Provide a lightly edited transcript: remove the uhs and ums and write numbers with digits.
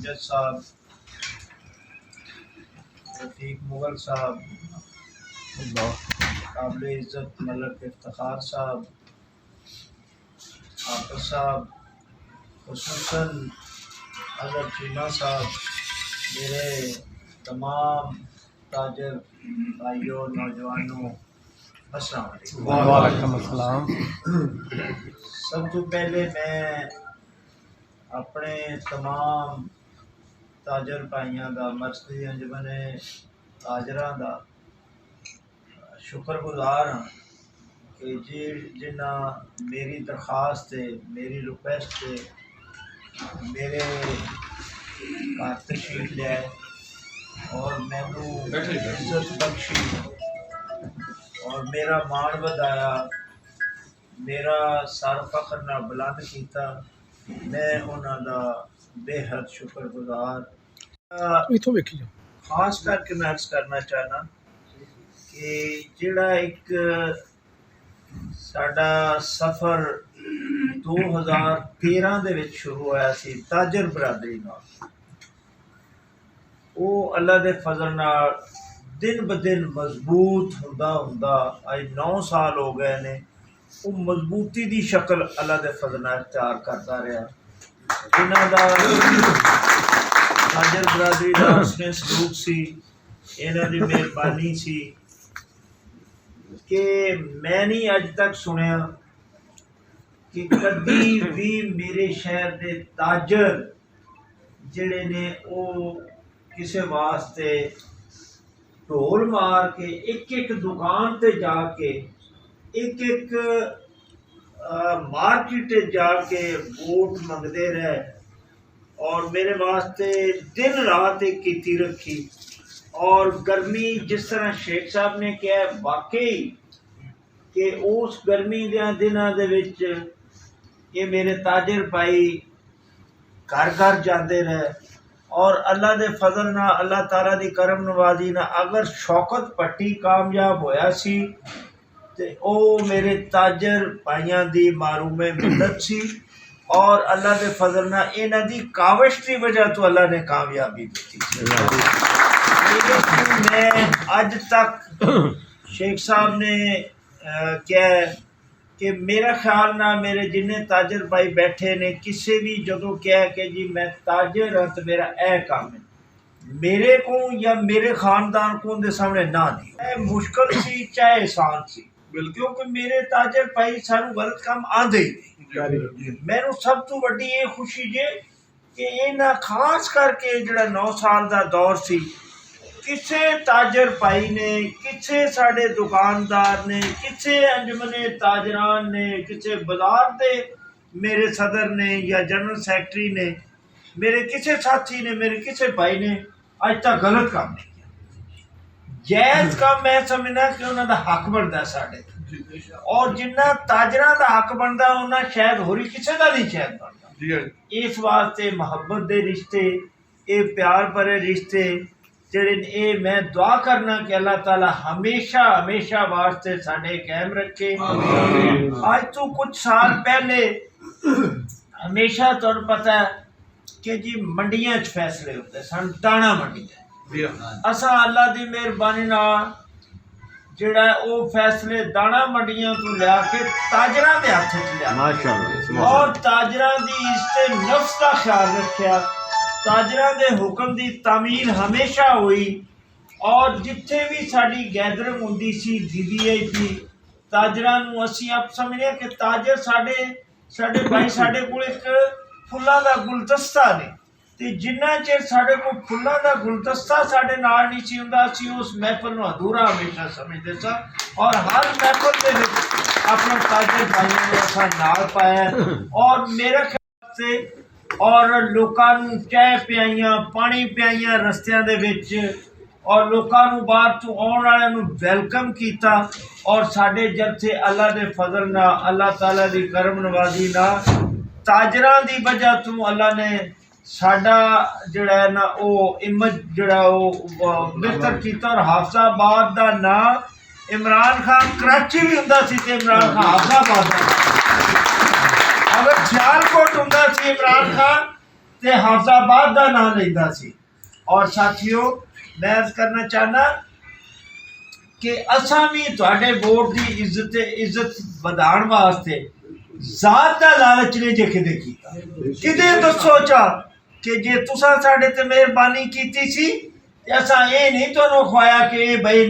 امجد صاحب، رفیق مغل صاحب، قابل عزت ملک افتخار صاحب، حافظ صاحب، خصوصاً اظہر چیمہ صاحب، میرے تمام تاجر بھائیوں نوجوانوں، السلام علیکم۔ وعلیکم السلام۔ سب تو پہلے میں اپنے تمام تاجر بھائیاں دا، مرکزی انجمن تاجراں دا شکر گزار ہاں کہ جنہ میری درخواست تے، میری ریکویسٹ تے میرے گھر تشریف لے اور مینو عزت بخشی اور میرا مان بدایا، میرا سر فخر نہ بلند کیتا، میں انہاں دا بے حد شکر گزار۔ خاص کر کے میں عرض کرنا چاہنا کہ جڑا ایک ساڈا سفر 2013 دے وچ شروع ہویا سی تاجر برادری نال، وہ اللہ دے فضل نال دن بدن مضبوط ہوندا اج 9 سال ہو گئے نے، وہ مضبوطی دی شکل اللہ دے فضل نال اختیار کرتا رہا۔ انہاں دا تاجر برادری دا حسن سلوک سی، انہاں دی مہربانی سی کہ میں نہیں اج تک سنیا کہ کدی بھی میرے شہر دے تاجر جڑے نے وہ کسے واسطے ڈھول مار کے ایک ایک دکان تے جا کے ایک ایک مارکیٹ جا کے ووٹ منگتے رہے اور میرے واسطے دن رات ایک کیتی رکھی۔ اور گرمی جس طرح شیخ صاحب نے کہا واقعی کہ اس گرمی دے دنوں دے وچ یہ میرے تاجر بھائی گھر گھر جاندے رہے اور اللہ دے فضل نہ، اللہ تعالیٰ دی کرم نوازی نہ اگر شوکت پٹی کامیاب ہویا سی تے او میرے تاجر بھائیاں دی معروم ملت سی اور اللہ دے فضل نہ انہاں دی کاوش دی وجہ تو اللہ نے کامیابی دیتی سی۔ میں اج تک شیخ صاحب نے کہا کہ میرا خیال نہ میرے جننے تاجر بھائی بیٹھے نے کسے بھی جدوں کہا کہ جی میں تاجر ہوں تو میرا اے کام ہے، میرے کو یا میرے خاندان کو ان دے سامنے نہ دی، چاہے مشکل سی چاہے آسان سی، کیونکہ میرے تاجر بھائی سانو غلط کام آندے ہی نہیں۔ میرے سب تو وڈی یہ خوشی جے کہ انہاں خاص کر کے جڑا 9 سال دا دور سی، کسے تاجر بھائی نے، کسے ساڑے دکاندار نے، کسے انجمن تاجران نے، کسے بازار دے میرے صدر نے یا جنرل سیکٹری نے، میرے کسے ساتھی نے، میرے کسے بھائی نے آج تک غلط کام نہیں کیا۔ جائز کام میں سمجھنا کہ انہوں دا حق بنتا ساڑے، اور جنہ تاجران دا حق بنتا انہوں شاید ہوری کسے دا نہیں شاید بنتا۔ اس واسطے محبت دے رشتے، اے پیار بھرے رشتے جڑے اے میں دعا کرنا کہ اللہ تعالیٰ ہمیشہ ہمیشہ واسطے ساڈے قائم رکھے۔ آج تو کچھ سال پہلے ہمیشہ تمہیں پتہ ہے کہ جی منڈیاں چ فیصلے ہوتے سن، دانا منڈیاں، اساں اللہ دی مہربانی نال جڑا ہے او فیصلے دانا منڈیاں تو لیا کے تاجراں دے ہاتھ وچ لیا اور تاجراں دی عزت نفس دا خیال رکھیا، تاجراں دے حکم دی تعمیل ہمیشہ ہوئی، اور جتھے بھی ساڈی گیدرنگ ہوندی سی DBIP تاجراں نوں اسی اب سمجھنے کہ تاجر ساڈے بھائی ساڈے کول ایک پھلاں دا گلدستہ نے، تے جنہ چر ساڈے کول پھلاں دا گلدستہ ساڈے نال نہیں سی ہوندا اسی اس محفل نوں ادھورا ہمیشہ سمجھدے سا، اور ہر محفل دے وچ اپنے تاجر بھائیوں نوں اساں نال پایا اور میرے خیال سے اور لوکاں نوں چائے پیائیاں، پانی پیائیاں رستیاں دے وچ، اور لوکاں نوں باہر تو آن والے نوں ویلکم کیتا، اور ساڈے جلسے اللہ دے فضل نال، اللہ تعالیٰ دی کرم نوازی نال تاجراں دی وجہ تو اللہ نے ساڈا جڑا ہے نا او امیج جڑا او بہتر کیتا، اور حافظ آباد دا نام عمران خان کراچی بھی ہوندا سی تے عمران خان حافظ آباد دا، اگر سیالکوٹ ہوندا سی عمران خان تے حافظاباد دا نام لیندہ سی۔ اور ساتھیو میں عرض کرنا چاہنا کہ اساں بھی تواڈے ووٹ دی عزت ودھان واسطے ذات دا لالچ نے جے کدے کیتا، کدے تو سوچا کہ جے تساں ساڈے تے مہربانی کیتی سی تے اساں اے نہیں تانوں کھوایا کہ اے بھائی